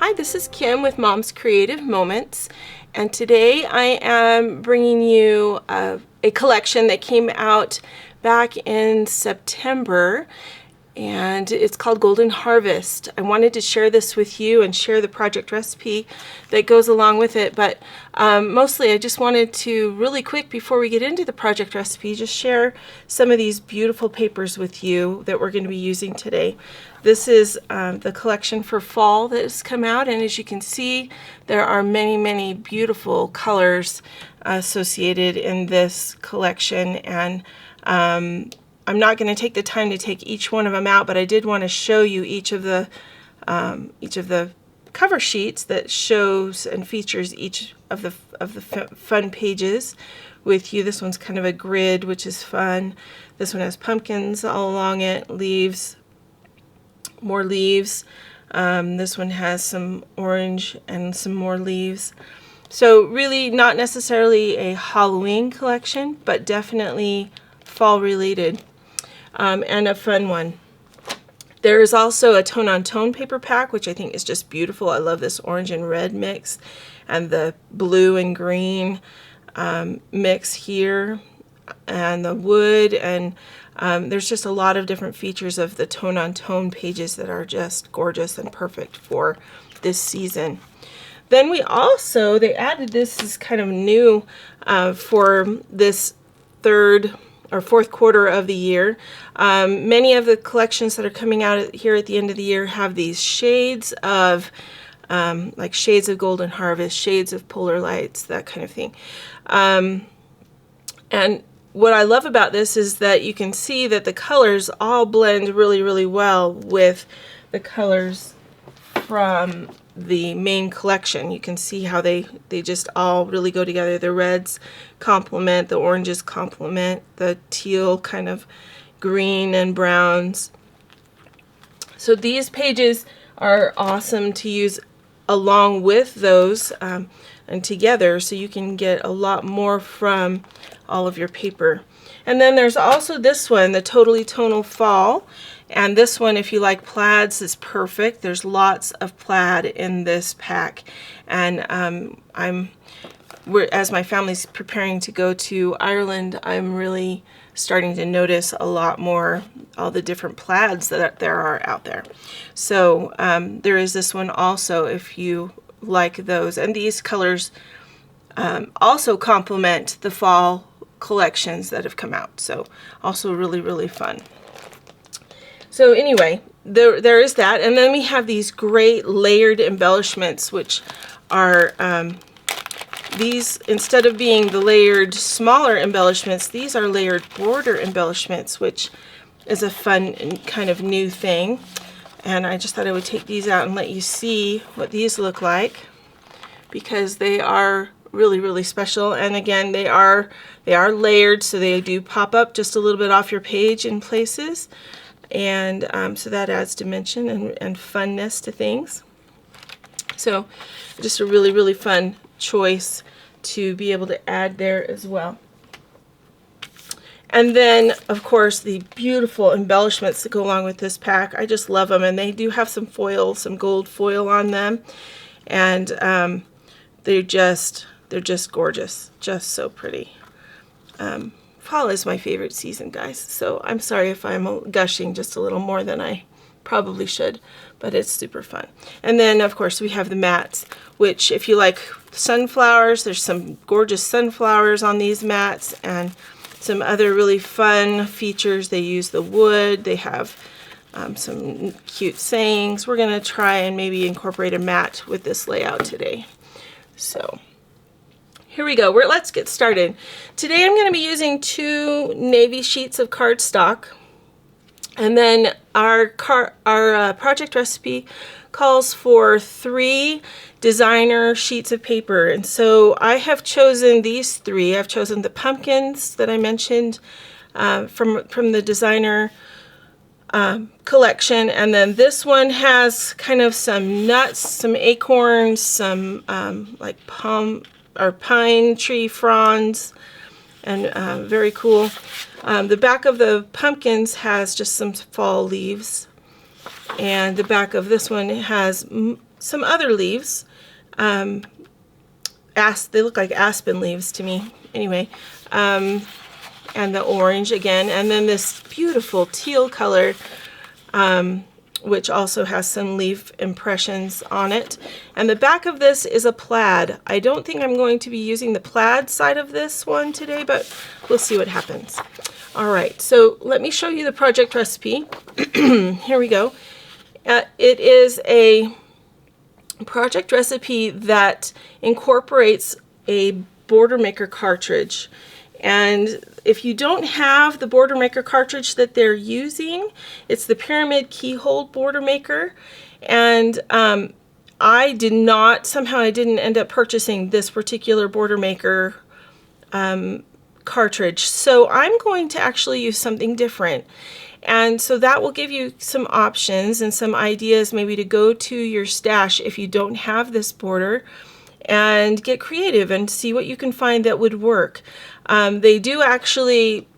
Hi, this is Kim with Mom's Creative Moments, and today I am bringing you a collection that came out back in September, and it's called Golden Harvest. I wanted to share this with you and share the project recipe that goes along with it, but mostly I just wanted to really quick before we get into the project recipe just share some of these beautiful papers with you that we're going to be using today. This is the collection for fall that has come out, and as you can see there are many beautiful colors associated in this collection, and I'm not going to take the time to take each one of them out, but I did want to show you each of the cover sheets that shows and features each of the fun pages with you. This one's kind of a grid, which is fun. This one has pumpkins all along it, leaves, more leaves. This one has some orange and some more leaves. So really not necessarily a Halloween collection, but definitely fall related. And a fun one. There is also a tone-on-tone paper pack, which I think is just beautiful. I love this orange and red mix and the blue and green mix here, and the wood, and there's just a lot of different features of the tone-on-tone pages that are just gorgeous and perfect for this season. Then we also, they added this is kind of new for this third or fourth quarter of the year. Many of the collections that are coming out here at the end of the year have these shades of like shades of Golden Harvest, shades of Polar Lights, that kind of thing. And what I love about this is that you can see that the colors all blend really well with the colors from the main collection. You can see how they just all really go together. The reds complement, the oranges complement, the teal kind of green and browns. So these pages are awesome to use along with those and together, so you can get a lot more from all of your paper. And then there's also this one, the Totally Tonal Fall. And this one, if you like plaids, is perfect. There's lots of plaid in this pack. And as my family's preparing to go to Ireland, I'm really starting to notice a lot more all the different plaids that there are out there. So there is this one also if you like those. And these colors also complement the fall collections that have come out. So also really fun. So anyway, there is that. And then we have these great layered embellishments, which are these, instead of being the layered smaller embellishments, these are layered border embellishments, which is a fun and kind of new thing. And I just thought I would take these out and let you see what these look like, because they are really special. And again, they are layered, so they do pop up just a little bit off your page in places. And so that adds dimension and funness to things. So just a really fun choice to be able to add there as well. And then, of course, the beautiful embellishments that go along with this pack. I just love them, and they do have some foil, some gold foil on them. And they're just gorgeous, just so pretty. Fall is my favorite season, guys, so I'm sorry if I'm gushing just a little more than I probably should, but it's super fun. And then, of course, we have the mats, which if you like sunflowers, there's some gorgeous sunflowers on these mats, and some other really fun features. They use the wood, they have some cute sayings. We're going to try and maybe incorporate a mat with this layout today. So here we go. Let's get started. Today I'm going to be using 2 navy sheets of cardstock, and then our project recipe calls for 3 designer sheets of paper. And so I have chosen these 3. I've chosen the pumpkins that I mentioned from the designer collection, and then this one has kind of some nuts, some acorns, some like pine tree fronds, and very cool. The back of the pumpkins has just some fall leaves, and the back of this one has some other leaves. They look like aspen leaves to me. Anyway, and the orange again, and then this beautiful teal color, which also has some leaf impressions on it. And the back of this is a plaid. I don't think I'm going to be using the plaid side of this one today, but we'll see what happens. All right, so let me show you the project recipe. Here we go. It is a project recipe that incorporates a Border Maker cartridge. And if you don't have the Border Maker cartridge that they're using, it's the Pyramid Keyhole Border Maker. And I didn't end up purchasing this particular Border Maker cartridge. So I'm going to actually use something different. And so that will give you some options and some ideas maybe to go to your stash if you don't have this border, and get creative and see what you can find that would work. They do actually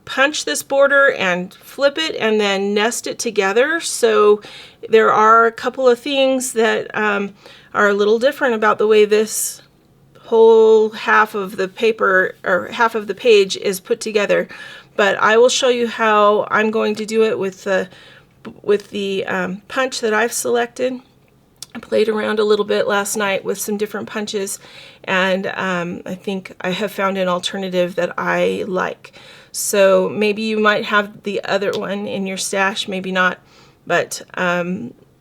punch this border and flip it and then nest it together. So there are a couple of things that are a little different about the way this whole half of the paper or half of the page is put together. But I will show you how I'm going to do it with the punch that I've selected. I played around a little bit last night with some different punches, and I think I have found an alternative that I like. So maybe you might have the other one in your stash, maybe not. But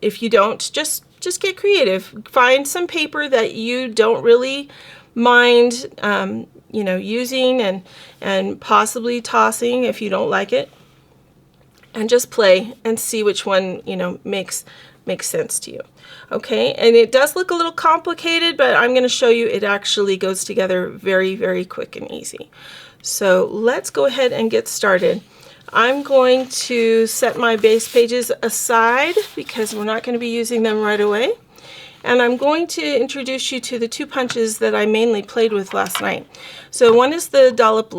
if you don't, just get creative. Find some paper that you don't really mind using and possibly tossing if you don't like it, and just play and see which one makes sense to you. Okay, and it does look a little complicated, but I'm going to show you it actually goes together very, very quick and easy. So let's go ahead and get started. I'm going to set my base pages aside because we're not going to be using them right away. And I'm going to introduce you to the two punches that I mainly played with last night. So one is the dollop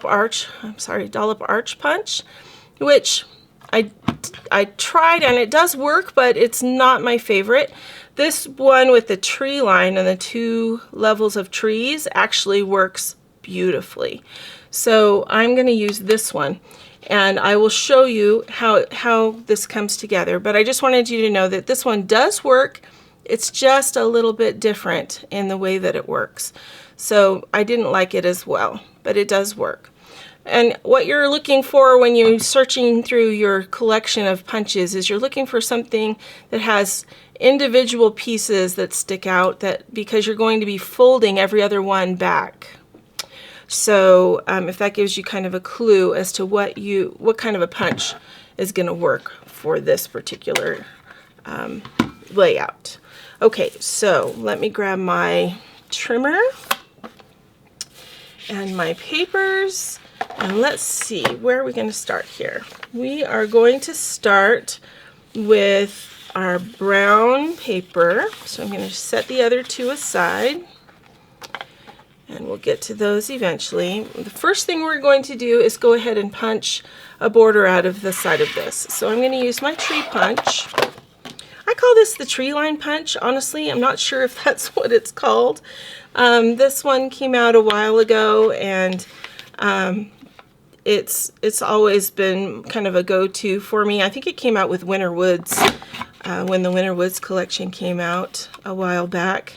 arch punch, which I tried and it does work, but it's not my favorite. This one with the tree line and the two levels of trees actually works beautifully. So I'm going to use this one, and I will show you how this comes together. But I just wanted you to know that this one does work. It's just a little bit different in the way that it works. So I didn't like it as well, but it does work. And what you're looking for when you're searching through your collection of punches is you're looking for something that has individual pieces that stick out, because you're going to be folding every other one back. So if that gives you kind of a clue as to what kind of a punch is going to work for this particular layout. Okay, so let me grab my trimmer and my papers, and let's see, where are we going to start here? We are going to start with our brown paper, so I'm going to set the other two aside, and we'll get to those eventually. The first thing we're going to do is go ahead and punch a border out of the side of this. So I'm going to use my tree punch. I call this the tree line punch. Honestly, I'm not sure if that's what it's called. This one came out a while ago, and it's always been kind of a go-to for me. I think it came out with Winter Woods when the Winter Woods collection came out a while back.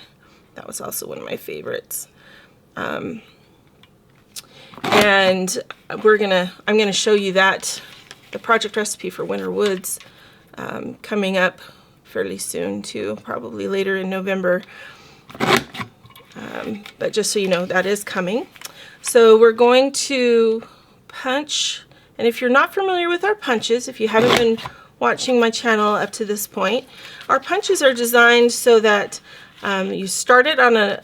That was also one of my favorites. And I'm gonna show you the project recipe for Winter Woods coming up fairly soon too, probably later in November. But just so you know, that is coming. So we're going to punch, and if you're not familiar with our punches, if you haven't been watching my channel up to this point, our punches are designed so that you start it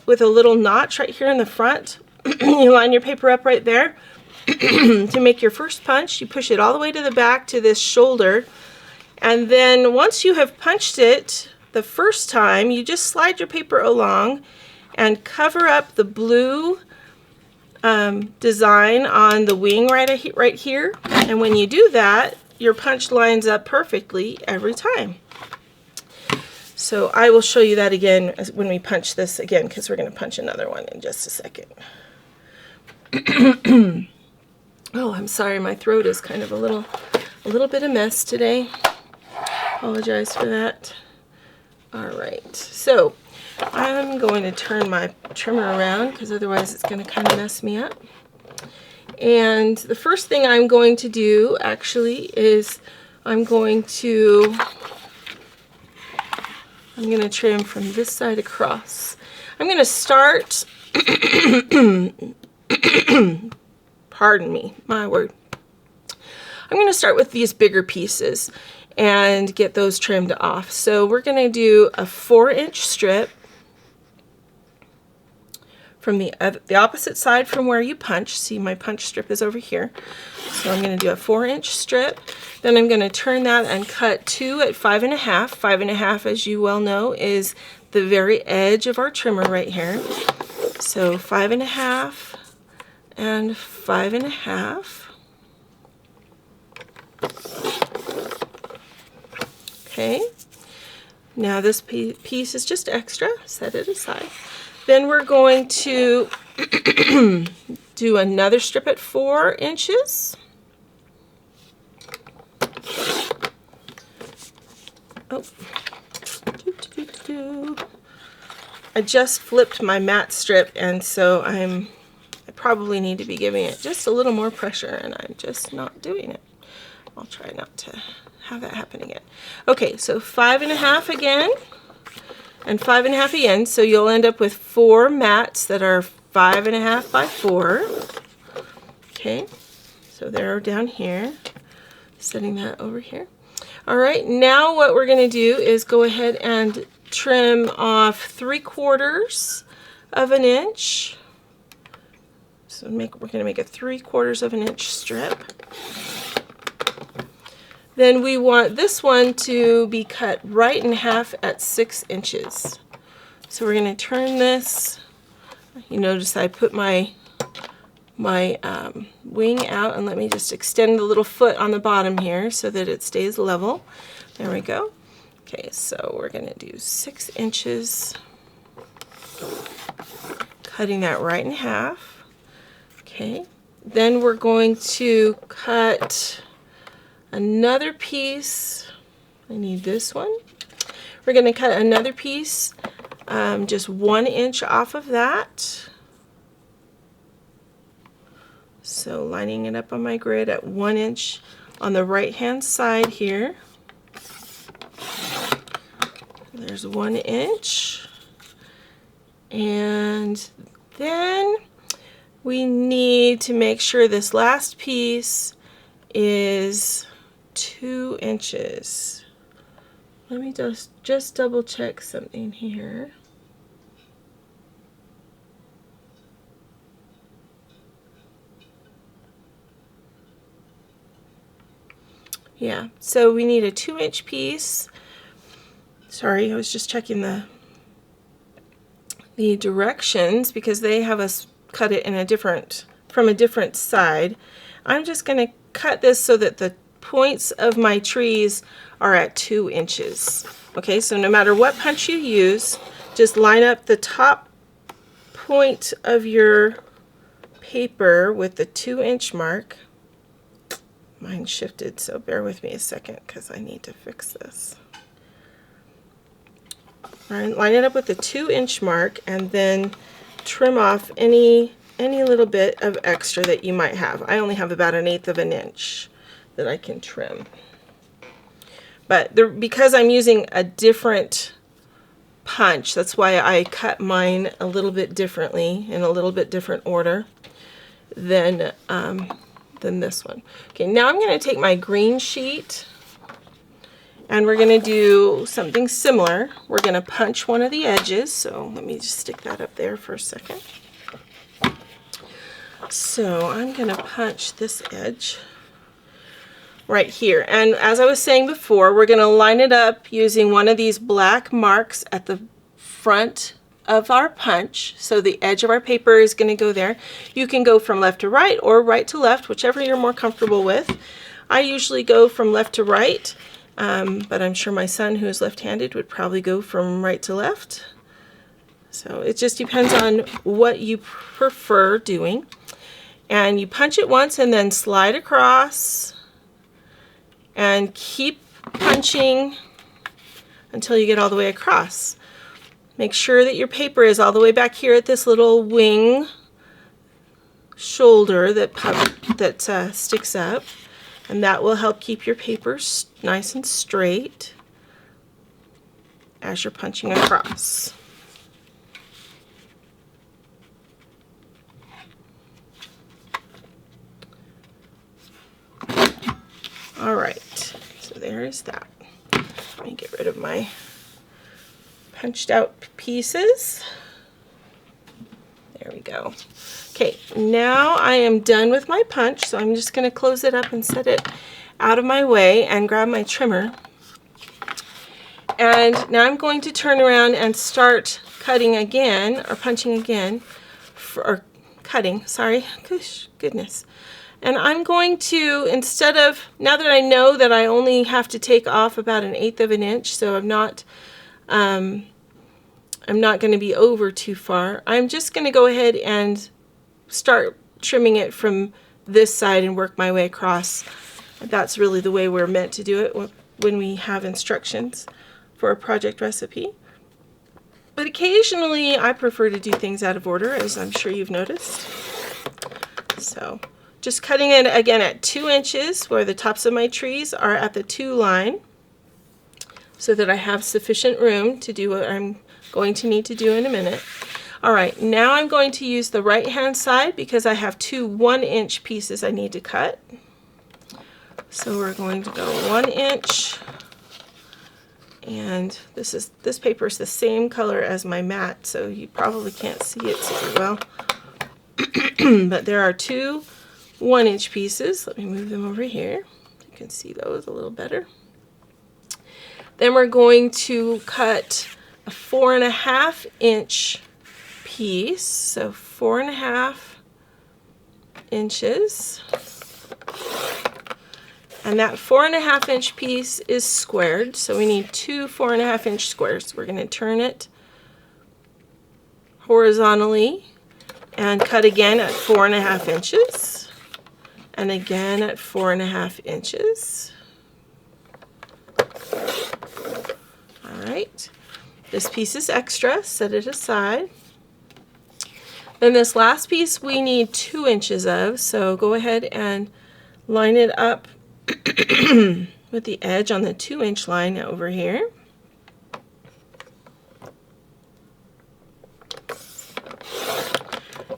with a little notch right here in the front. You line your paper up right there. To make your first punch, you push it all the way to the back to this shoulder, and then once you have punched it the first time, you just slide your paper along and cover up the blue design on the wing right here. And when you do that, your punch lines up perfectly every time. So I will show you that again when we punch this again, because we're going to punch another one in just a second. Oh, I'm sorry, my throat is kind of a little bit a mess today. Apologize for that. All right, so I'm going to turn my trimmer around because otherwise it's going to kind of mess me up. And the first thing I'm going to do actually is I'm going to trim from this side across. I'm going to start, pardon me, my word. I'm going to start with these bigger pieces and get those trimmed off. So we're going to do a 4-inch strip from the opposite side from where you punch. See, my punch strip is over here. So I'm going to do a 4-inch strip. Then I'm going to turn that and cut 2 at 5.5. 5.5, as you well know, is the very edge of our trimmer right here. So 5.5 and 5.5. Okay, now this piece is just extra, set it aside. Then we're going to do another strip at 4 inches. Oh, I just flipped my mat strip, and so I probably need to be giving it just a little more pressure, and I'm just not doing it. I'll try not to have that happen again. Okay, so 5.5 again, and 5.5 again. So you'll end up with 4 mats that are 5.5 by 4. Okay, so they're down here. Setting that over here. All right, now what we're going to do is go ahead and trim off 3/4 of an inch. So we're going to make a 3/4 of an inch strip. Then we want this one to be cut right in half at 6 inches. So we're going to turn this. You notice I put my wing out, and let me just extend the little foot on the bottom here so that it stays level. There we go. Okay, so we're going to do 6 inches, cutting that right in half. Okay, then we're going to cut another piece. I need this one. We're going to cut another piece, just 1 inch off of that. So lining it up on my grid at 1 inch on the right hand side here. There's 1 inch. And then we need to make sure this last piece is 2 inches. Let me just double check something here. Yeah, so we need a 2-inch piece. Sorry, I was just checking the directions because they have us cut it in from a different side. I'm just going to cut this so that the points of my trees are at 2 inches. Okay, so no matter what punch you use, just line up the top point of your paper with the 2-inch mark. Mine shifted, so bear with me a second because I need to fix this. All right, line it up with the 2-inch mark and then trim off any little bit of extra that you might have. I only have about 1/8 of an inch that I can trim. But because I'm using a different punch, that's why I cut mine a little bit differently, in a little bit different order than this one. Okay, now I'm going to take my green sheet and we're going to do something similar. We're going to punch one of the edges, so let me just stick that up there for a second. So I'm going to punch this edge right here, and as I was saying before, we're going to line it up using one of these black marks at the front of our punch, so the edge of our paper is going to go there. You can go from left to right or right to left, whichever you're more comfortable with. I usually go from left to right but I'm sure my son, who is left-handed, would probably go from right to left. So it just depends on what you prefer doing. And you punch it once and then slide across and keep punching until you get all the way across. Make sure that your paper is all the way back here at this little wing shoulder that sticks up, and that will help keep your paper nice and straight as you're punching across. All right, so there is that. Let me get rid of my punched out pieces. There we go. Okay, now I am done with my punch, so I'm just going to close it up and set it out of my way and grab my trimmer. And now I'm going to turn around and start cutting again, or punching again, or cutting, sorry, goodness. And I'm going to, instead of, now that I know that I only have to take off about 1/8 of an inch, so I'm not going to be over too far, I'm just going to go ahead and start trimming it from this side and work my way across. That's really the way we're meant to do it when we have instructions for a project recipe. But occasionally I prefer to do things out of order, as I'm sure you've noticed. So just cutting it again at 2 inches where the tops of my trees are at the 2 line, so that I have sufficient room to do what I'm going to need to do in a minute. All right, now I'm going to use the right hand side because I have 2 1-inch pieces I need to cut. So we're going to go 1 inch, and this paper is the same color as my mat, so you probably can't see it super well. But there are 2 1-inch pieces. Let me move them over here. You can see those a little better. Then we're going to cut a 4.5 inch piece, so 4.5 inches. And that 4.5 inch piece is squared, so we need 2 4.5 inch squares. We're going to turn it horizontally and cut again at 4.5 inches, and again at 4.5 inches. All right, this piece is extra, set it aside. Then this last piece we need 2 inches of, so go ahead and line it up with the edge on the 2-inch line over here.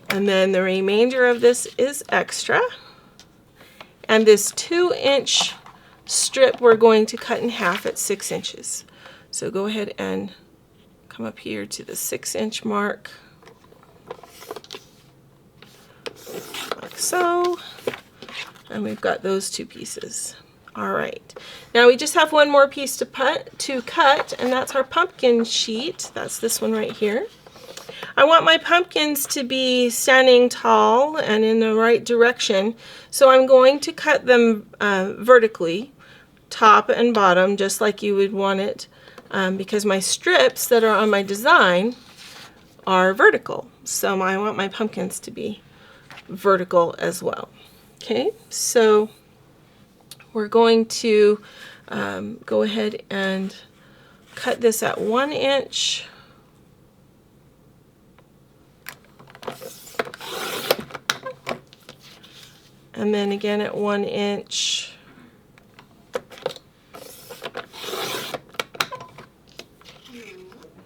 And then the remainder of this is extra. And this 2-inch strip we're going to cut in half at 6 inches. So go ahead and come up here to the 6-inch mark, like so. And we've got those 2 pieces. All right. Now we just have one more piece to cut, and that's our pumpkin sheet. That's this one right here. I want my pumpkins to be standing tall and in the right direction, so I'm going to cut them vertically, top and bottom, just like you would want it, because my strips that are on my design are vertical. So I want my pumpkins to be vertical as well. Okay, so we're going to go ahead and cut this at 1 inch. And then again at 1 inch.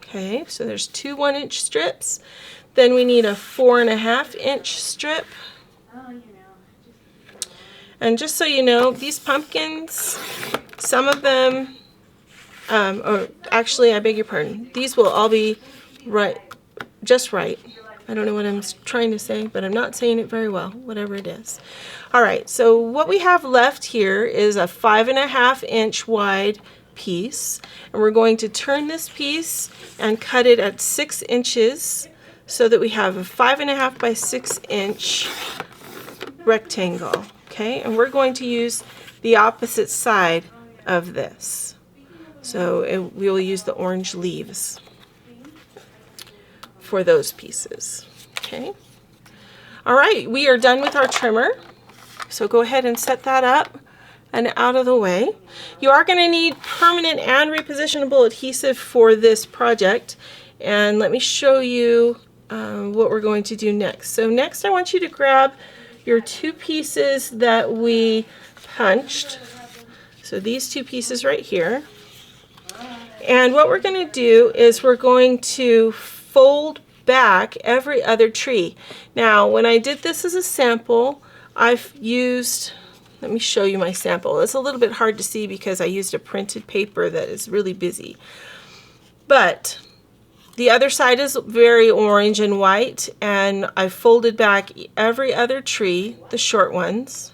Okay, so there's 2 1-inch strips. Then we need a 4.5 inch strip. And just so you know, these pumpkins, some of them, or actually, I beg your pardon, these will all be right, just right. I don't know what I'm trying to say, but I'm not saying it very well, whatever it is. All right, so what we have left here is a 5.5 inch wide piece, and we're going to turn this piece and cut it at 6 inches so that we have a 5.5 by 6 inch rectangle. Okay, and we're going to use the opposite side of this. So we will use the orange leaves for those pieces. Okay. All right, we are done with our trimmer. So go ahead and set that up and out of the way. You are going to need permanent and repositionable adhesive for this project. And let me show you what we're going to do next. So next I want you to grab your two pieces that we punched. So these two pieces right here. And what we're going to do is we're going to fold back every other tree. Now, when I did this as a sample, I've used, let me show you my sample. It's a little bit hard to see because I used a printed paper that is really busy. But the other side is very orange and white, and I folded back every other tree, the short ones.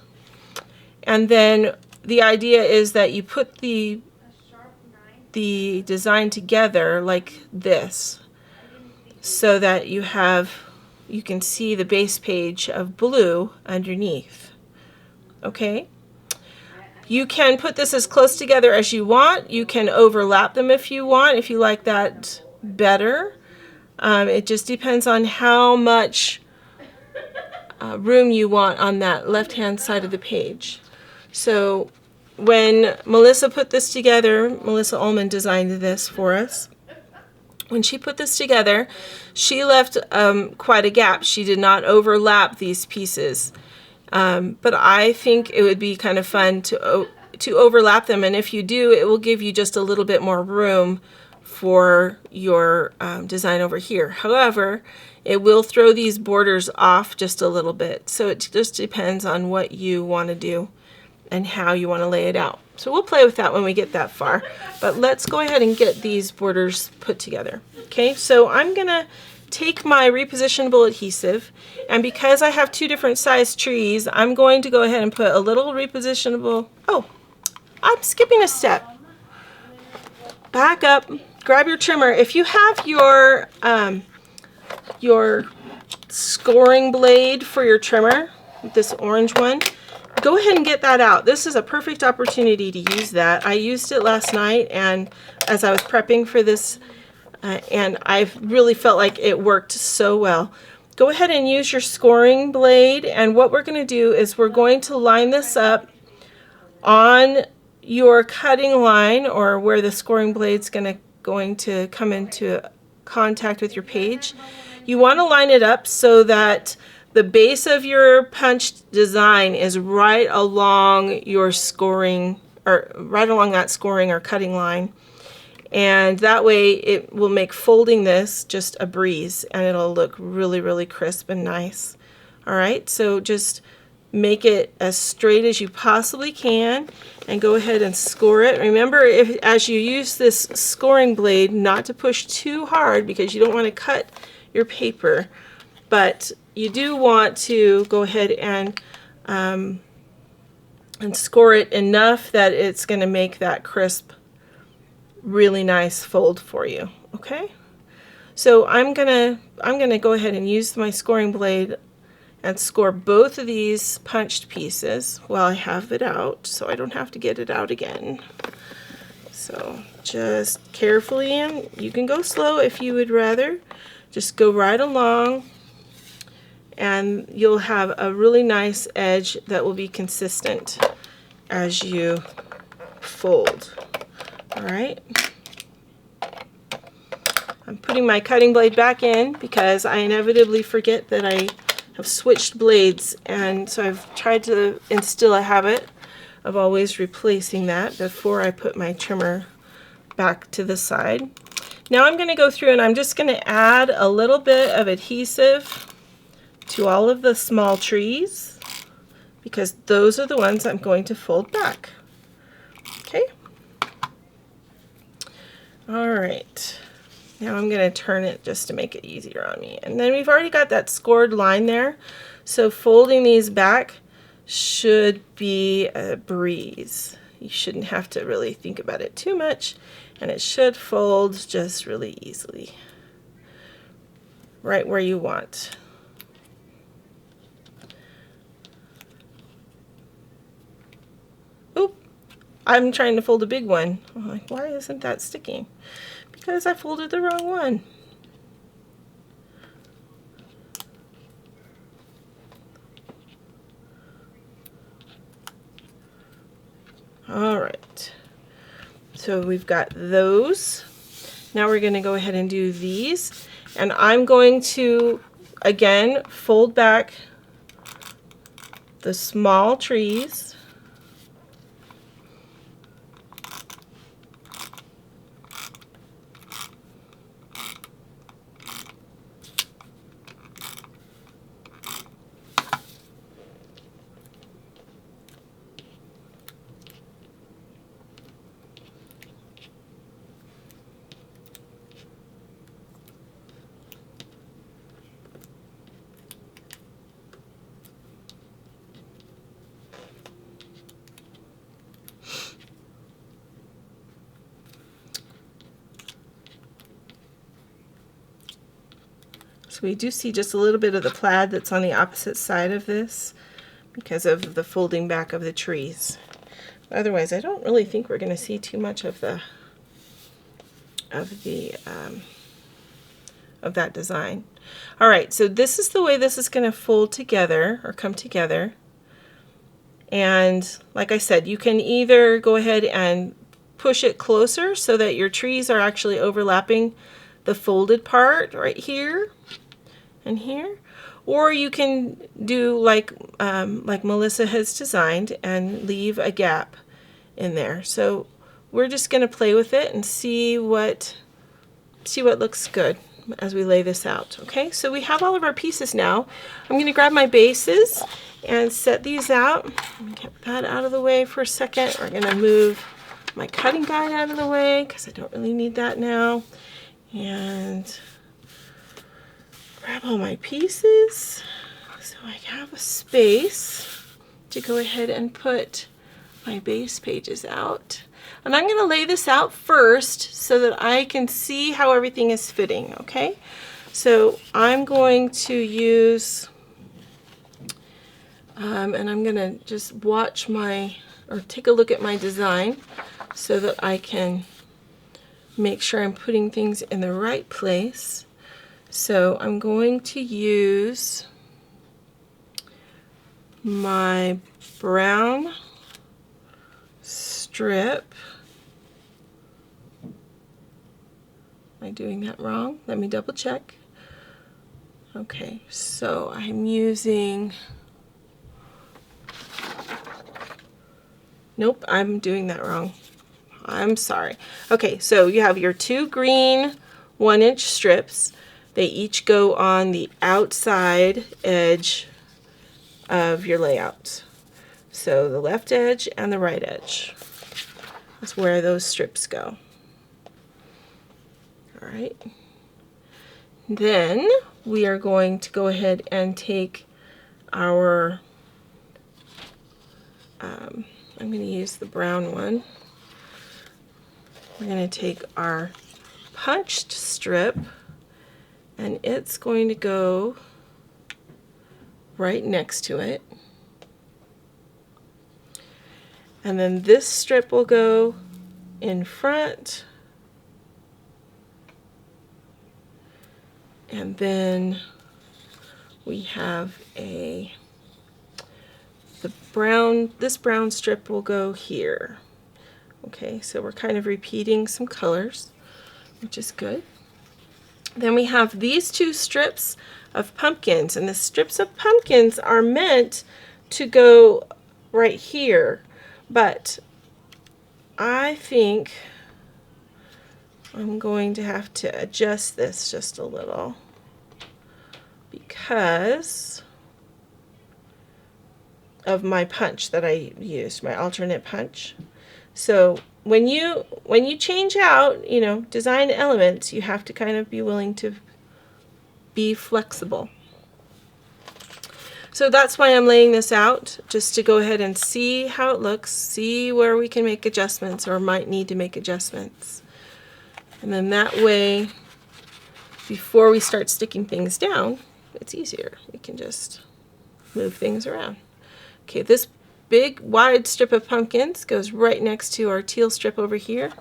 And then the idea is that you put the design together like this so that you can see the base page of blue underneath. Okay? You can put this as close together as you want. You can overlap them if you want, if you like that better. It just depends on how much room you want on that left-hand side of the page. So when Melissa put this together, Melissa Ullman designed this for us. When she put this together, she left quite a gap. She did not overlap these pieces. But I think it would be kind of fun to overlap them, and if you do, it will give you just a little bit more room for your design over here. However, it will throw these borders off just a little bit, so it just depends on what you want to do and how you want to lay it out. So we'll play with that when we get that far, but let's go ahead and get these borders put together. Okay, so I'm gonna take my repositionable adhesive, and because I have two different size trees, I'm going to go ahead and put a little repositionable, oh, I'm skipping a step. Back up, grab your trimmer. If you have your scoring blade for your trimmer, this orange one, go ahead and get that out. This is a perfect opportunity to use that. I used it last night and as I was prepping for this, and I really felt like it worked so well. Go ahead and use your scoring blade, and what we're going to do is we're going to line this up on your cutting line, or where the scoring blade's going to come into contact with your page. You want to line it up so that the base of your punched design is right along your scoring, or right along that scoring or cutting line. And that way it will make folding this just a breeze, and it'll look really, really crisp and nice. All right, so just make it as straight as you possibly can and go ahead and score it. Remember, as you use this scoring blade, not to push too hard because you don't want to cut your paper, but you do want to go ahead and score it enough that it's going to make that crisp, really nice fold for you. Okay, so I'm gonna go ahead and use my scoring blade and score both of these punched pieces while I have it out, so I don't have to get it out again. So just carefully, and you can go slow if you would rather. Just go right along, and you'll have a really nice edge that will be consistent as you fold. All right. I'm putting my cutting blade back in because I inevitably forget that I have switched blades, and so I've tried to instill a habit of always replacing that before I put my trimmer back to the side. Now I'm going to go through and I'm just going to add a little bit of adhesive to all of the small trees because those are the ones I'm going to fold back. Okay. All right. Now I'm going to turn it just to make it easier on me. And then we've already got that scored line there. So folding these back should be a breeze. You shouldn't have to really think about it too much. And it should fold just really easily. Right where you want. Oop. I'm trying to fold a big one. I'm like, why isn't that sticking? Because I folded the wrong one. All right, so we've got those. Now we're going to go ahead and do these, and I'm going to again fold back the small trees. So we do see just a little bit of the plaid that's on the opposite side of this because of the folding back of the trees. Otherwise, I don't really think we're going to see too much of that design. All right, so this is the way this is going to fold together or come together. And like I said, you can either go ahead and push it closer so that your trees are actually overlapping the folded part right here and here, or you can do like Melissa has designed and leave a gap in there. So we're just going to play with it and see what looks good as we lay this out. Okay, so we have all of our pieces now. I'm going to grab my bases and set these out. Let me get that out of the way for a second. We're going to move my cutting guide out of the way because I don't really need that now. And grab all my pieces so I have a space to go ahead and put my base pages out. And I'm going to lay this out first so that I can see how everything is fitting, okay? So I'm going to use, and I'm going to just watch or take a look at my design so that I can make sure I'm putting things in the right place. So I'm going to use my brown strip. Am I doing that wrong? Let me double check. Okay, so I'm using, nope, I'm doing that wrong. I'm sorry. Okay, so you have your two green 1-inch strips. They each go on the outside edge of your layout. So the left edge and the right edge. That's where those strips go. All right. Then we are going to go ahead and take our, I'm going to use the brown one. We're going to take our punched strip, and it's going to go right next to it. And then this strip will go in front. And then we have this brown strip will go here. Okay, so we're kind of repeating some colors, which is good. Then we have these two strips of pumpkins, and the strips of pumpkins are meant to go right here, but I think I'm going to have to adjust this just a little because of my punch that I used, my alternate punch. So when you change out, design elements, you have to kind of be willing to be flexible. So that's why I'm laying this out, just to go ahead and see how it looks, see where we can make adjustments or might need to make adjustments. And then that way, before we start sticking things down, it's easier. We can just move things around. Okay, this big wide strip of pumpkins goes right next to our teal strip over here.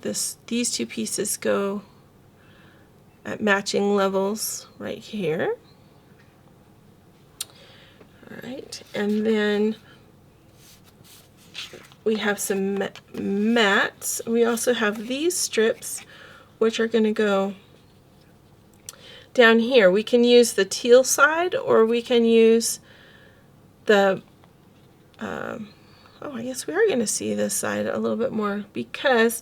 These two pieces go at matching levels right here. All right, and then we have some mats. We also have these strips, which are going to go down here. We can use the teal side, or we can use the, oh, I guess we are going to see this side a little bit more, because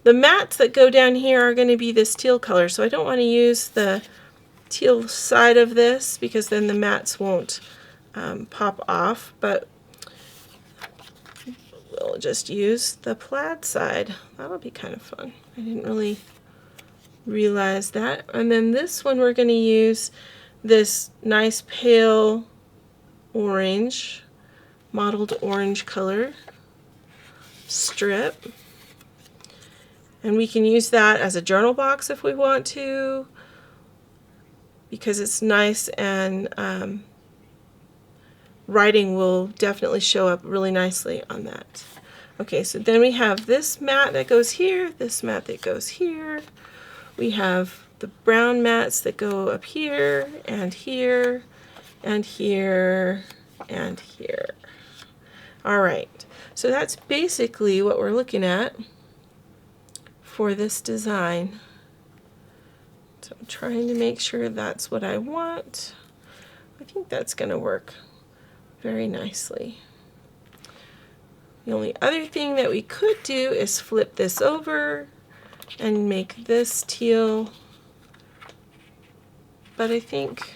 the mats that go down here are going to be this teal color. So I don't want to use the teal side of this, because then the mats won't pop off, but we'll just use the plaid side. That'll be kind of fun. I didn't really realize that. And then this one, we're going to use this nice pale orange, mottled orange color strip. And we can use that as a journal box if we want to, because it's nice, and writing will definitely show up really nicely on that. Okay, so then we have this mat that goes here, this mat that goes here. We have the brown mats that go up here, and here, and here, and here. All right, so that's basically what we're looking at for this design. So I'm trying to make sure that's what I want. I think that's going to work very nicely. The only other thing that we could do is flip this over and make this teal, but I think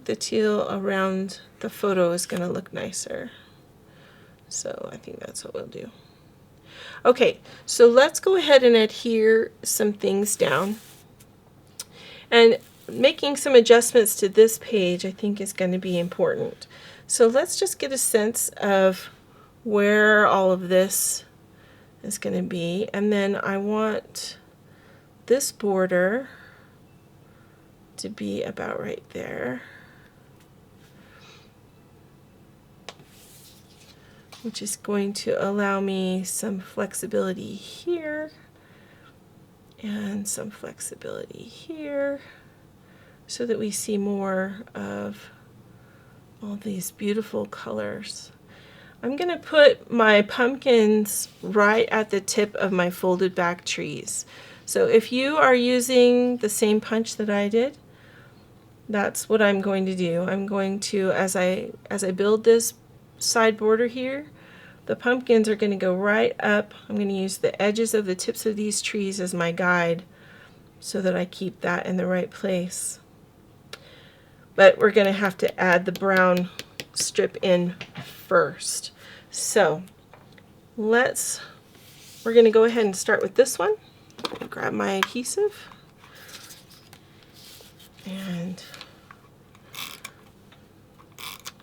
the teal around the photo is going to look nicer. So I think that's what we'll do. Okay, so let's go ahead and adhere some things down. And making some adjustments to this page, I think, is going to be important. So let's just get a sense of where all of this is going to be. And then I want this border to be about right there, which is going to allow me some flexibility here and some flexibility here, so that we see more of all these beautiful colors. I'm going to put my pumpkins right at the tip of my folded back trees. So if you are using the same punch that I did, that's what I'm going to do. I'm going to, as I build this side border here, the pumpkins are going to go right up. I'm going to use the edges of the tips of these trees as my guide, so that I keep that in the right place. But we're going to have to add the brown strip in first. So we're going to go ahead and start with this one. Grab my adhesive and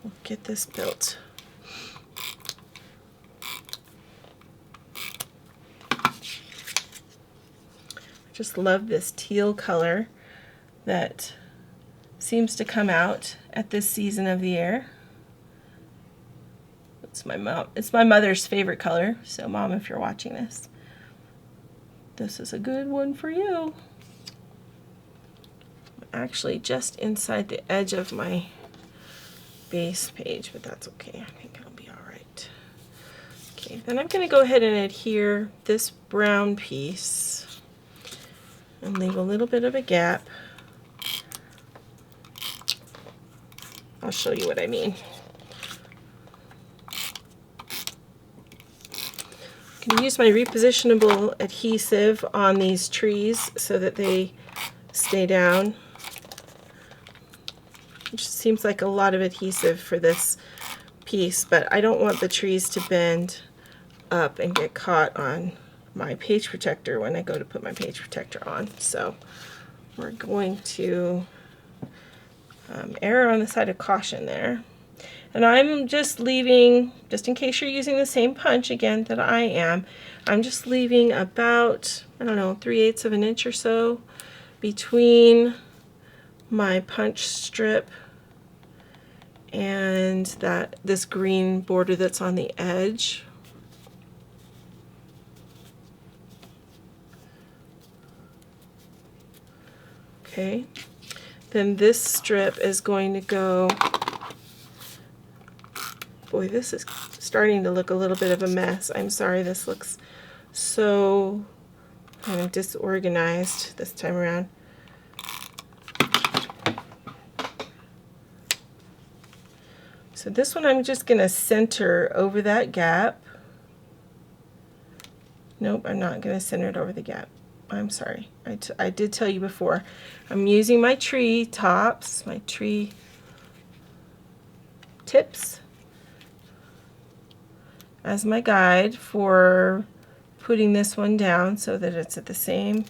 we'll get this built. I just love this teal color that seems to come out at this season of the year. It's my mother's favorite color, so Mom, if you're watching this, this is a good one for you. Actually, just inside the edge of my base page, but that's okay. I think it'll be all right. Okay, then I'm going to go ahead and adhere this brown piece and leave a little bit of a gap. I'll show you what I mean. I'm going to use my repositionable adhesive on these trees so that they stay down. It just seems like a lot of adhesive for this piece, but I don't want the trees to bend up and get caught on my page protector when I go to put my page protector on. So we're going to err on the side of caution there. And I'm just leaving, just in case you're using the same punch again that I am, I'm just leaving about, I don't know, 3/8 of an inch or so between my punch strip and this green border that's on the edge. Okay, then this strip is going to go, boy, this is starting to look a little bit of a mess. I'm sorry, this looks so kind of disorganized this time around. So this one I'm just going to center over that gap. Nope, I'm not going to center it over the gap. I'm sorry. I did tell you before. I'm using my tree tops, my tree tips as my guide for putting this one down so that it's at the same,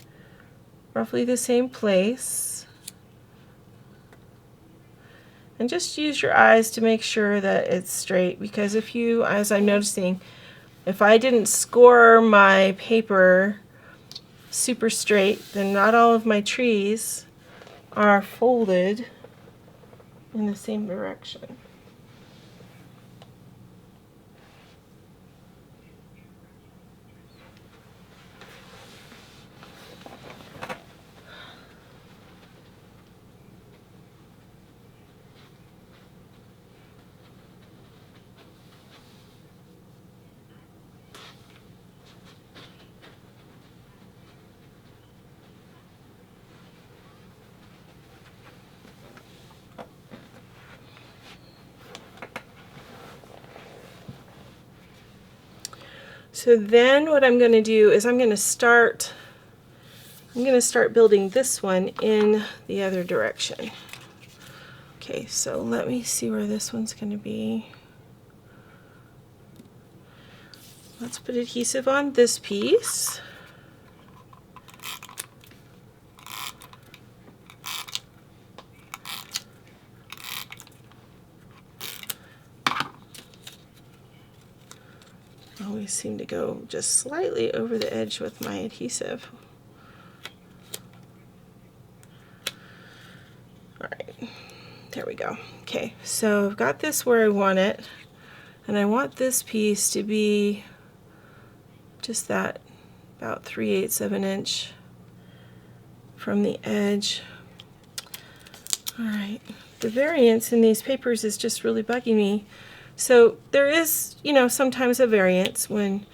roughly the same place. And just use your eyes to make sure that it's straight, because if you, as I'm noticing, if I didn't score my paper super straight, then not all of my trees are folded in the same direction. So then what I'm going to do is I'm going to start building this one in the other direction. Okay, so let me see where this one's going to be. Let's put adhesive on this piece. I always seem to go just slightly over the edge with my adhesive. All right, there we go. Okay, so I've got this where I want it, and I want this piece to be just that, about 3/8 of an inch from the edge. All right, the variance in these papers is just really bugging me. So there is, you know, sometimes a variance when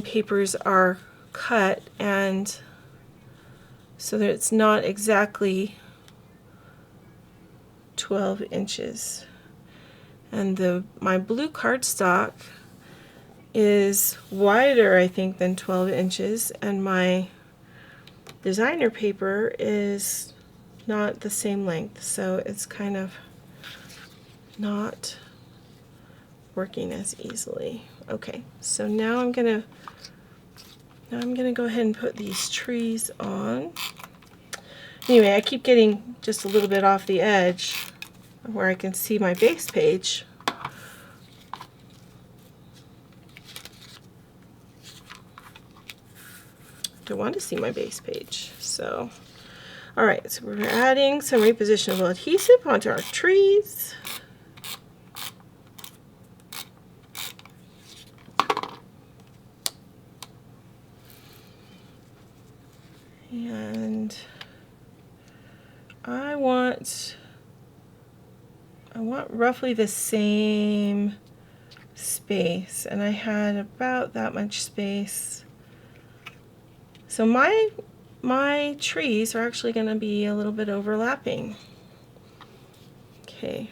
papers are cut, and so that it's not exactly 12 inches. And my blue cardstock is wider, I think, than 12 inches, and my designer paper is not the same length, so it's kind of not working as easily. Okay, so now I'm gonna go ahead and put these trees on. Anyway, I keep getting just a little bit off the edge where I can see my base page. I want to see my base page. So, all right, so we're adding some repositionable adhesive onto our trees. And I want roughly the same space, and I had about that much space. So my trees are actually going to be a little bit overlapping. Okay.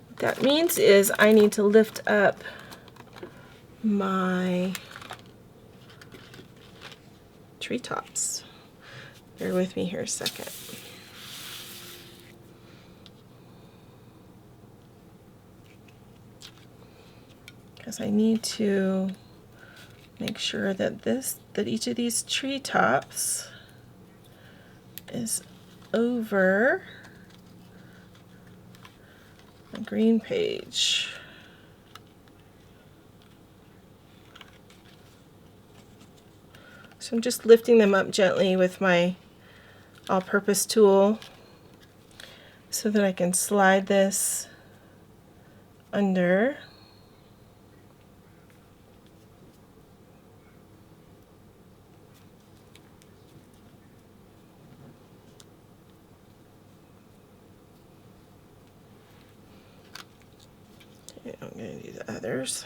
What that means is I need to lift up my treetops. Bear with me here a second. Because I need to make sure that each of these treetops is over the green page. So I'm just lifting them up gently with my all-purpose tool so that I can slide this under. Okay, I'm going to do the others.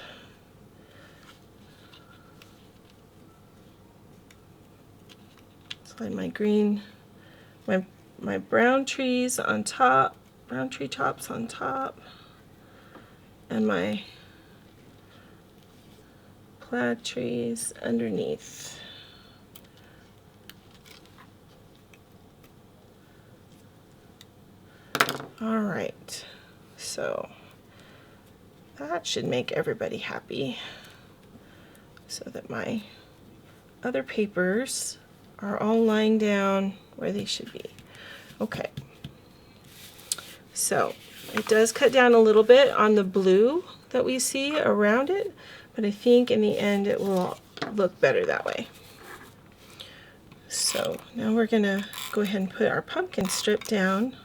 Slide my green, my brown trees on top, brown tree tops on top, and my plaid trees underneath. All right, so that should make everybody happy, so that my other papers are all lying down where they should be. Okay, so it does cut down a little bit on the blue that we see around it, but I think in the end it will look better that way. So now we're gonna go ahead and put our pumpkin strip down.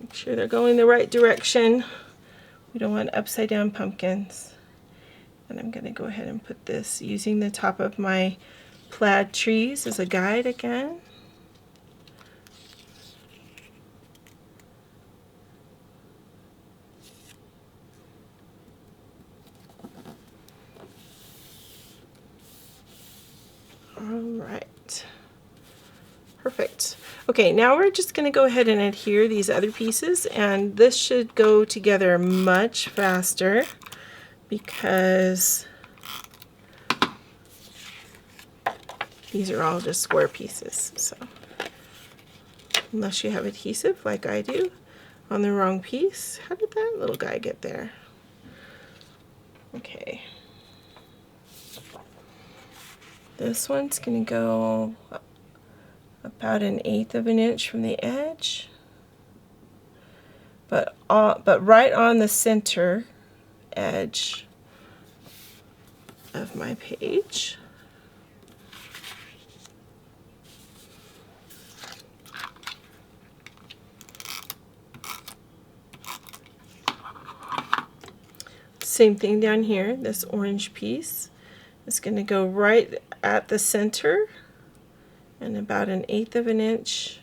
Make sure they're going the right direction. We don't want upside down pumpkins. And I'm gonna go ahead and put this using the top of my plaid trees as a guide again. All right, perfect. Okay, now we're just going to go ahead and adhere these other pieces, and this should go together much faster because these are all just square pieces. So unless you have adhesive like I do on the wrong piece. How did that little guy get there? Okay. This one's going to go about 1/8 of an inch from the edge, but right on the center edge of my page. Same thing down here. This orange piece is going to go right at the center and about 1/8 of an inch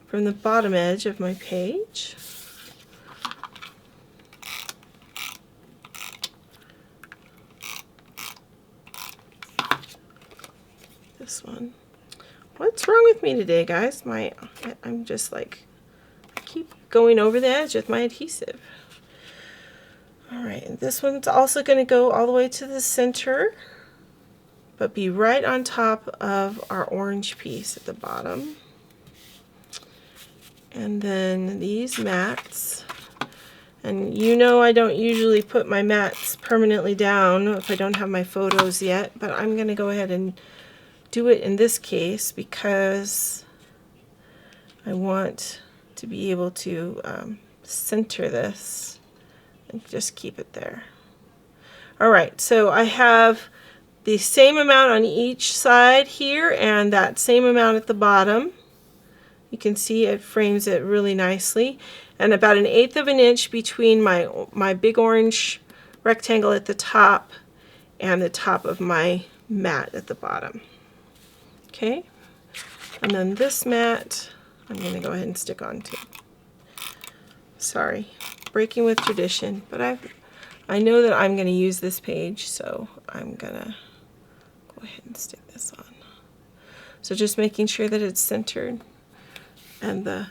from the bottom edge of my page. This one. What's wrong with me today, guys? I'm just like, I keep going over the edge with my adhesive. All right, and this one's also going to go all the way to the center, but be right on top of our orange piece at the bottom. And then these mats, and you know I don't usually put my mats permanently down if I don't have my photos yet, but I'm going to go ahead and do it in this case because I want to be able to center this and just keep it there. All right, so I have the same amount on each side here and that same amount at the bottom. You can see it frames it really nicely, and about 1/8 of an inch between my big orange rectangle at the top and the top of my mat at the bottom. Okay, and then this mat I'm going to go ahead and stick on too. Sorry, breaking with tradition, but I know that I'm going to use this page, so I'm going to go ahead and stick this on. So just making sure that it's centered, and the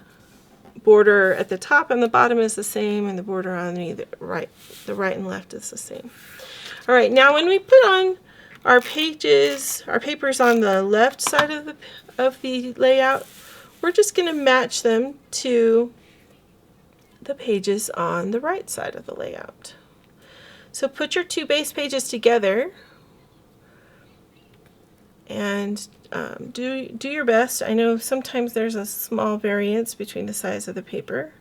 border at the top and the bottom is the same, and the border on the right and left is the same. All right, now when we put on our pages, our papers on the left side of the layout, we're just going to match them to the pages on the right side of the layout. So put your two base pages together and do your best. I know sometimes there's a small variance between the size of the paper,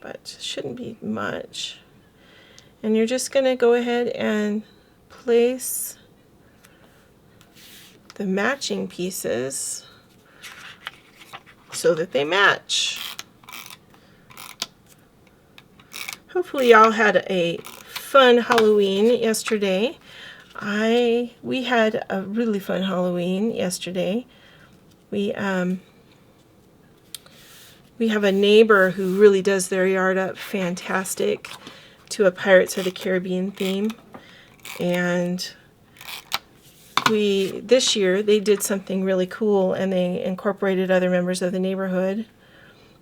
but shouldn't be much. And you're just going to go ahead and place the matching pieces so that they match. Hopefully y'all had a fun Halloween yesterday. We had a really fun Halloween yesterday. We have a neighbor who really does their yard up fantastic to a Pirates of the Caribbean theme. And this year they did something really cool, and they incorporated other members of the neighborhood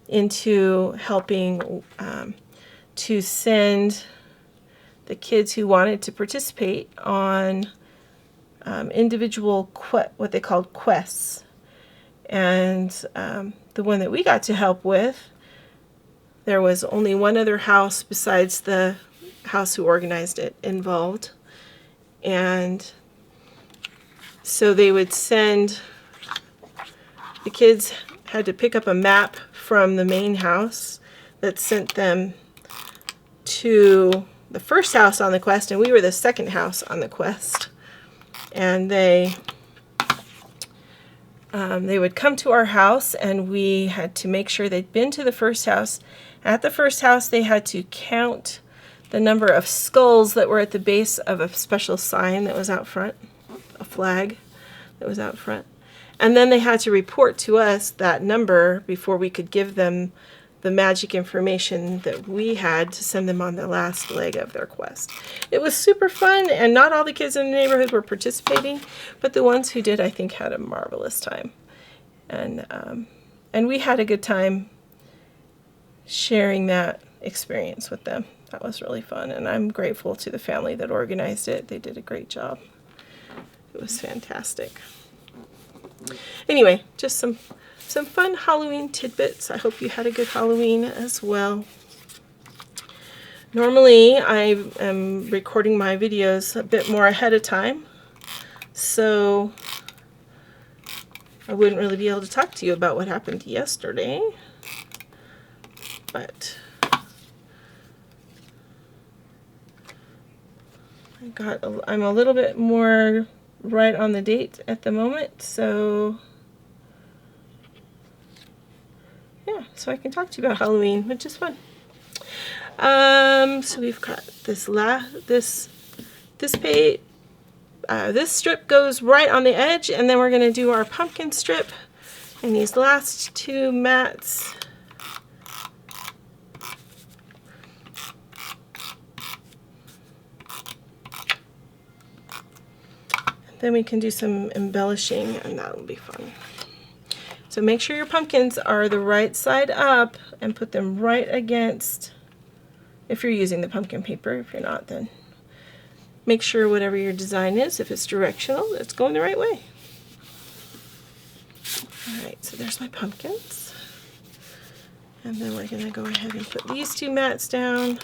into helping to send the kids who wanted to participate on individual what they called quests. And the one that we got to help with, there was only one other house besides the house who organized it involved. And so they would send, the kids had to pick up a map from the main house that sent them to the first house on the quest, and we were the second house on the quest. And they would come to our house, and we had to make sure they'd been to the first house. At the first house, they had to count the number of skulls that were at the base of a special sign that was out front, a flag that was out front. And then they had to report to us that number before we could give them the magic information that we had to send them on the last leg of their quest. It was super fun, and not all the kids in the neighborhood were participating, but the ones who did, I think, had a marvelous time. And we had a good time sharing that experience with them. That was really fun, and I'm grateful to the family that organized it. They did a great job. It was fantastic. Anyway, just some fun Halloween tidbits. I hope you had a good Halloween as well. Normally, I am recording my videos a bit more ahead of time, so I wouldn't really be able to talk to you about what happened yesterday, but I'm a little bit more right on the date at the moment, so yeah, so I can talk to you about Halloween, which is fun. So we've got this page. This strip goes right on the edge, and then we're going to do our pumpkin strip and these last two mats. Then we can do some embellishing, and that will be fun. So make sure your pumpkins are the right side up and put them right against, if you're using the pumpkin paper. If you're not, then make sure whatever your design is, if it's directional, it's going the right way. Alright, so there's my pumpkins. And then we're going to go ahead and put these two mats down.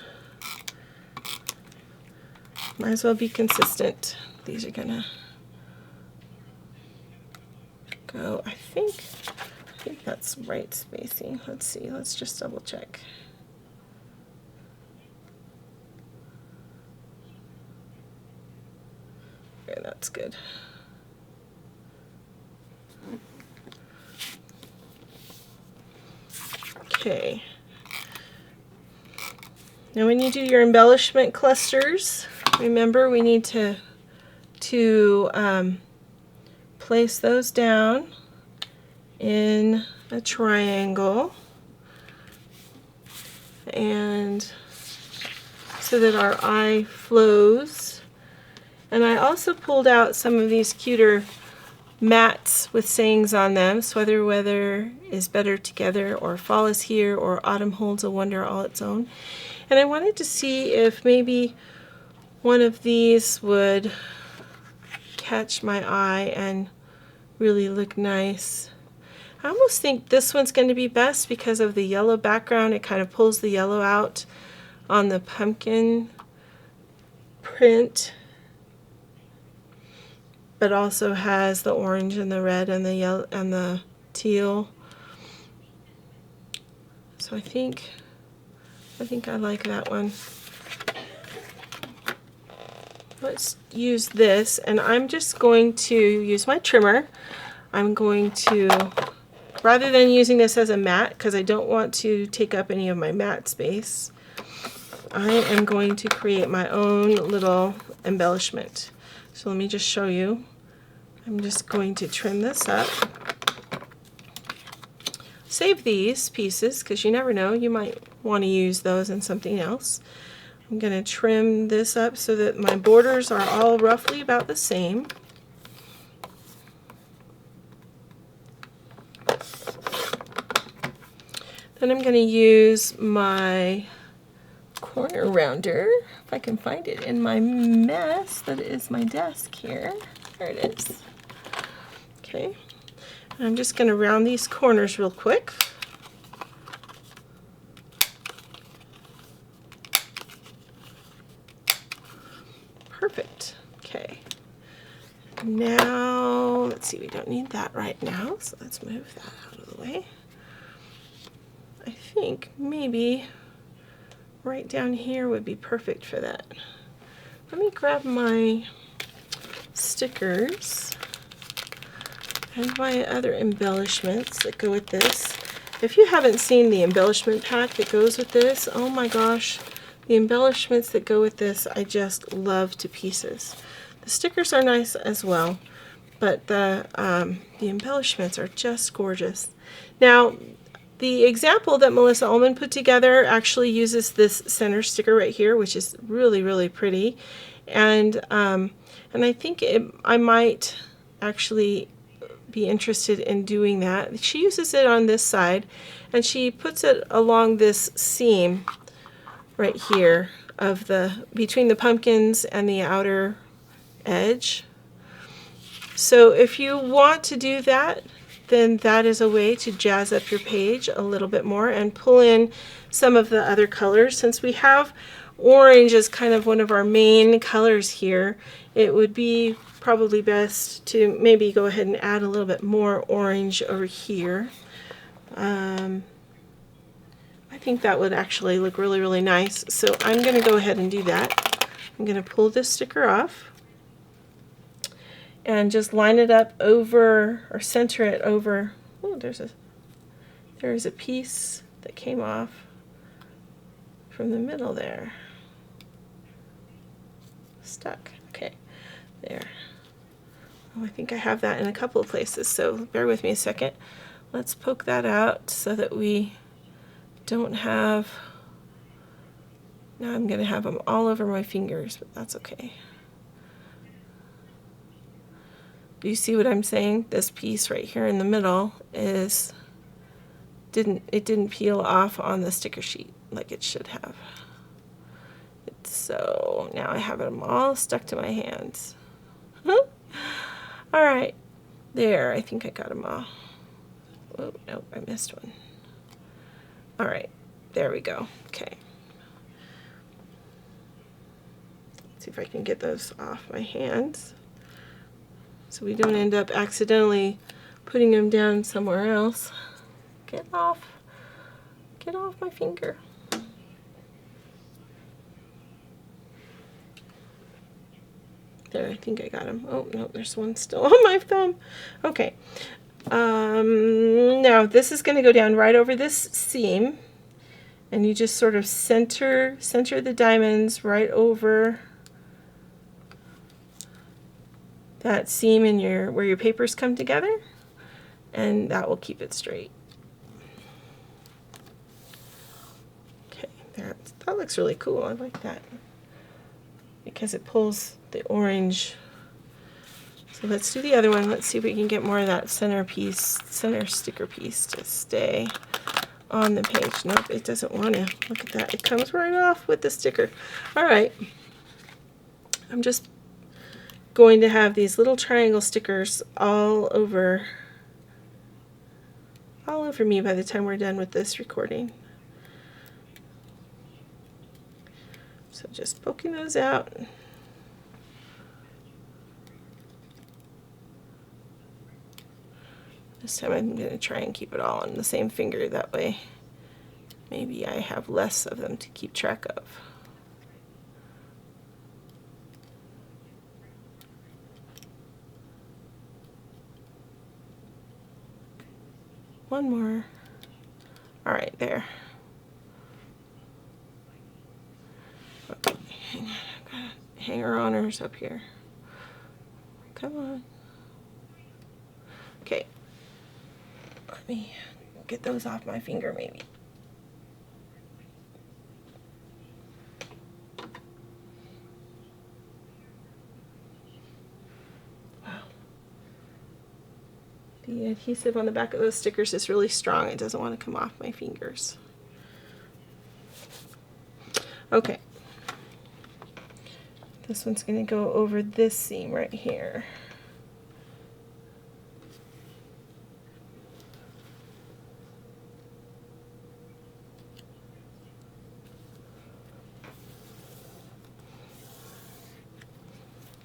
Might as well be consistent. These are going to go, I think that's right spacing. Let's see, let's just double check. Okay, that's good. Okay. Now when you do your embellishment clusters, remember we need to place those down in a triangle, and so that our eye flows. And I also pulled out some of these cuter mats with sayings on them. Sweater weather is better together, or fall is here, or autumn holds a wonder all its own. And I wanted to see if maybe one of these would catch my eye and really look nice. I almost think this one's going to be best because of the yellow background. It kind of pulls the yellow out on the pumpkin print, but also has the orange and the red and the yellow and the teal. So I think I like that one. let's use this, and I'm just going to use my trimmer. I'm going to, rather than using this as a mat, because I don't want to take up any of my mat space, I am going to create my own little embellishment. So let me just show you. I'm just going to trim this up. Save these pieces, because you never know, you might want to use those in something else. I'm going to trim this up so that my borders are all roughly about the same. Then I'm going to use my corner rounder, if I can find it in my mess that is my desk here. There it is. Okay, and I'm just going to round these corners real quick. Perfect. Okay. Now, let's see, we don't need that right now, so let's move that out of the way. I think maybe right down here would be perfect for that. Let me grab my stickers and my other embellishments that go with this. If you haven't seen the embellishment pack that goes with this, oh my gosh, the embellishments that go with this I just love to pieces. The stickers are nice as well, but the embellishments are just gorgeous. Now, the example that Melissa Ullman put together actually uses this center sticker right here, which is really, really pretty. And I think I might actually be interested in doing that. She uses it on this side, and she puts it along this seam right here of between the pumpkins and the outer edge. So if you want to do that, then that is a way to jazz up your page a little bit more and pull in some of the other colors. Since we have orange as kind of one of our main colors here, it would be probably best to maybe go ahead and add a little bit more orange over here. I think that would actually look really, really nice. So I'm going to go ahead and do that. I'm going to pull this sticker off and just line it up over, or center it over. Oh, there's a piece that came off from the middle there. Stuck. Okay, there. Oh, I think I have that in a couple of places, so bear with me a second. Let's poke that out so that we don't have, now I'm going to have them all over my fingers, but that's okay. Do you see what I'm saying? This piece right here in the middle didn't peel off on the sticker sheet like it should have. So now I have them all stuck to my hands. All right, there, I think I got them all. Oh, nope, I missed one. All right, there we go. Okay. Let's see if I can get those off my hands so we don't end up accidentally putting them down somewhere else. Get off my finger. There, I think I got them. Oh, no, there's one still on my thumb. Okay. Now this is going to go down right over this seam, and you just sort of center the diamonds right over that seam in where your papers come together, and that will keep it straight. Okay, that looks really cool. I like that because it pulls the orange. So let's do the other one. Let's see if we can get more of that center sticker piece to stay on the page. Nope, it doesn't want to. Look at that. It comes right off with the sticker. All right. I'm just going to have these little triangle stickers all over me by the time we're done with this recording. So just poking those out. This time I'm going to try and keep it all on the same finger. That way maybe I have less of them to keep track of. one more. All right, there. Okay, hang on, I've got hanger-oners up here. Come on. Okay, let me get those off my finger maybe. Wow. The adhesive on the back of those stickers is really strong. It doesn't want to come off my fingers. Okay. This one's going to go over this seam right here.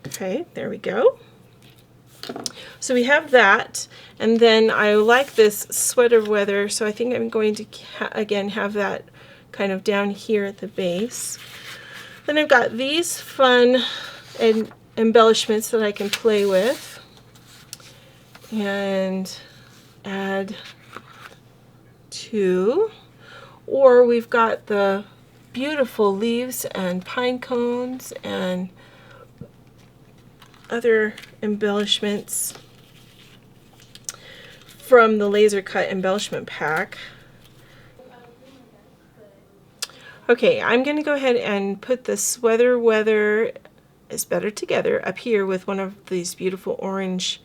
Okay, there we go. So we have that, and then I like this sweater weather, so I think I'm going to again have that kind of down here at the base. Then I've got these fun embellishments that I can play with and add to, or we've got the beautiful leaves and pine cones and other embellishments from the laser cut embellishment pack. Okay, I'm going to go ahead and put the Sweater Weather is Better Together up here with one of these beautiful orange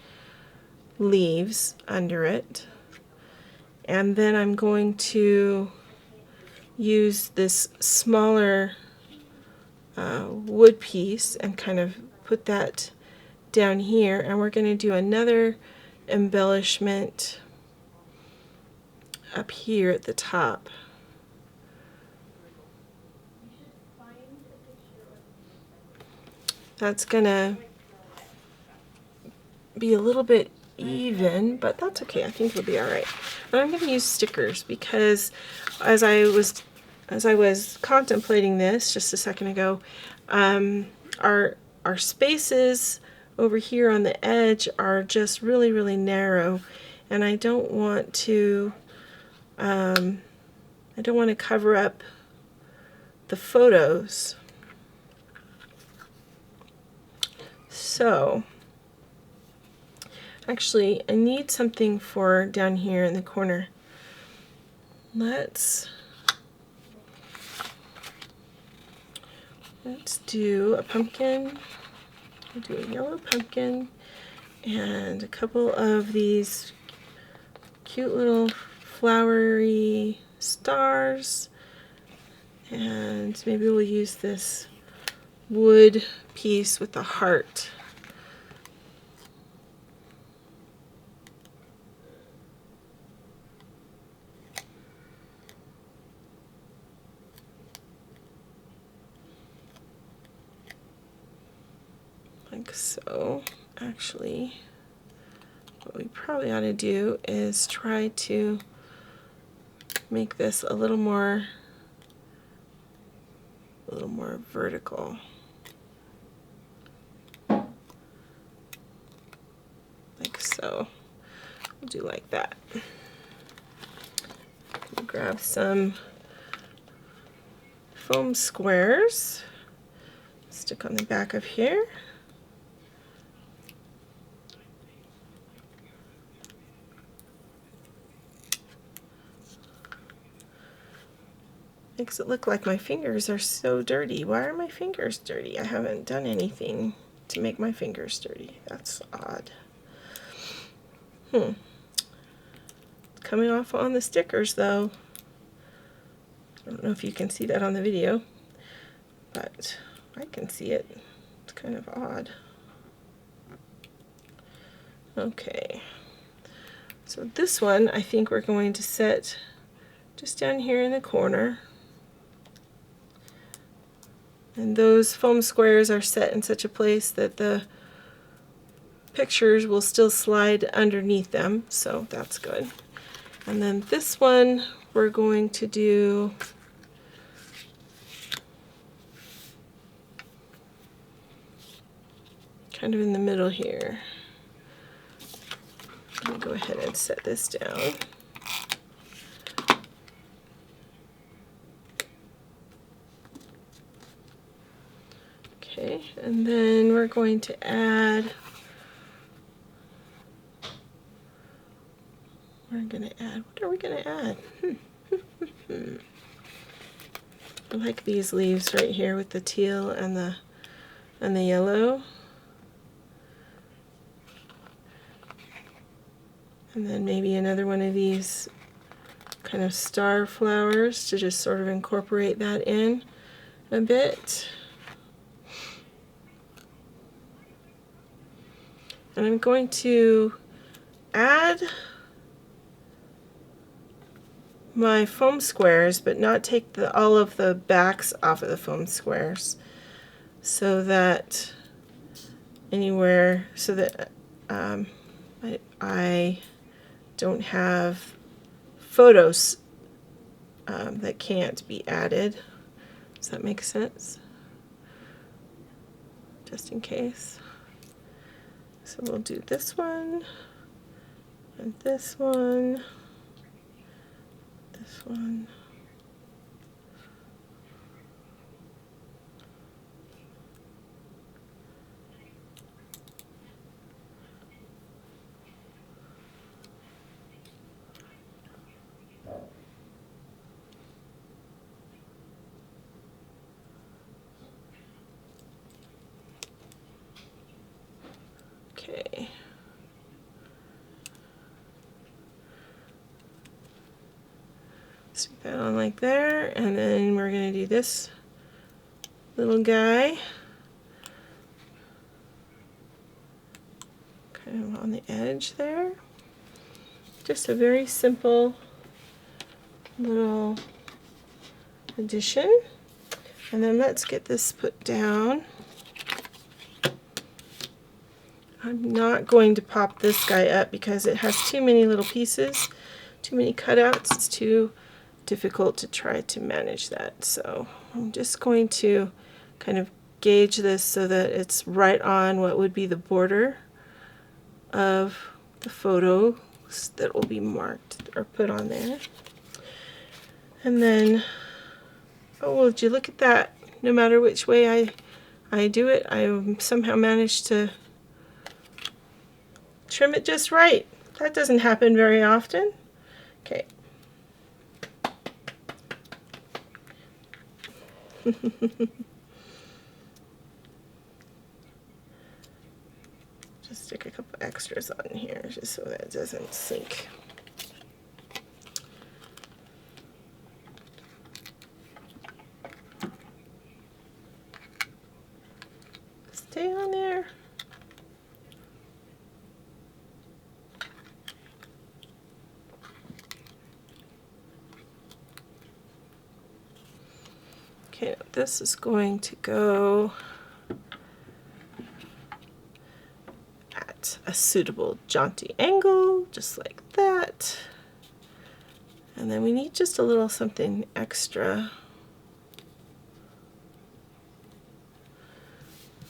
leaves under it. And then I'm going to use this smaller wood piece and kind of put that down here, and we're going to do another embellishment up here at the top. That's going to be a little bit even, but that's okay. I think it'll be all right. And I'm going to use stickers because as I was contemplating this just a second ago, our spaces over here on the edge are just really, really narrow, and I don't want to cover up the photos. So actually I need something for down here in the corner. Let's do a pumpkin. We'll do a yellow pumpkin and a couple of these cute little flowery stars, and maybe we'll use this wood piece with the heart. Like so. Actually, what we probably ought to do is try to make this a little more vertical. Like so. We'll do like that. Grab some foam squares, stick on the back of here. Makes it look like my fingers are so dirty. Why are my fingers dirty? I haven't done anything to make my fingers dirty. That's odd. Coming off on the stickers though. I don't know if you can see that on the video, but I can see it. It's kind of odd. Okay. So this one I think we're going to set just down here in the corner. And those foam squares are set in such a place that the pictures will still slide underneath them, so that's good. And then this one we're going to do kind of in the middle here. Let me go ahead and set this down. Okay, and then we're going to add, what are we going to add? I like these leaves right here with the teal and the yellow. And then maybe another one of these kind of star flowers to just sort of incorporate that in a bit. And I'm going to add my foam squares, but not take all of the backs off of the foam squares, so that I don't have photos that can't be added. Does that make sense? Just in case. So we'll do this one, and this one, this one. Okay. Stick that on like there, and then we're going to do this little guy kind of on the edge there. Just a very simple little addition. And then let's get this put down. I'm not going to pop this guy up because it has too many little pieces, too many cutouts. It's too difficult to try to manage that. So I'm just going to kind of gauge this so that it's right on what would be the border of the photos that will be marked or put on there. And then, oh, would you look at that? No matter which way I do it, I somehow managed to trim it just right. That doesn't happen very often. Okay. Just stick a couple extras on here just so that it doesn't sink. Stay on there. Okay, this is going to go at a suitable jaunty angle, just like that. And then we need just a little something extra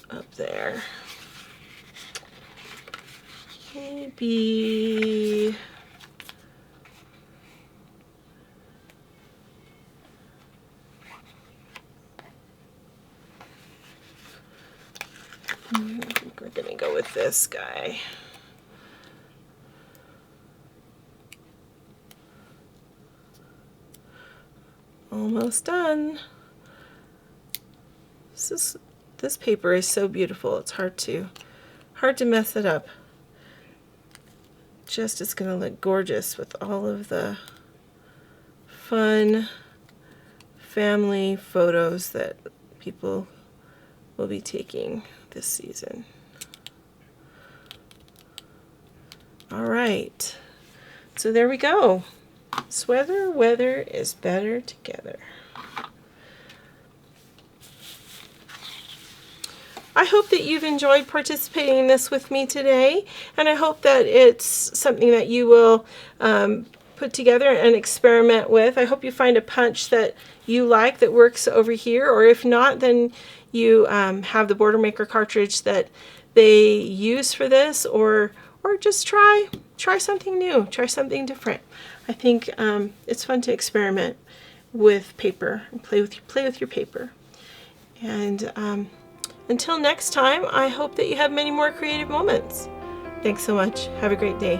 up there. Maybe I think we're going to go with this guy. Almost done. This paper is so beautiful. It's hard to mess it up. Just it's going to look gorgeous with all of the fun family photos that people will be taking this season. All right, so there we go. Sweater weather is better together. I hope that you've enjoyed participating in this with me today, and I hope that it's something that you will put together and experiment with. I hope you find a punch that you like that works over here, or if not, then you have the Border Maker cartridge that they use for this, or just try something new, try something different. I think it's fun to experiment with paper and play with your paper. And Until next time, I hope that you have many more creative moments. Thanks so much. Have a great day.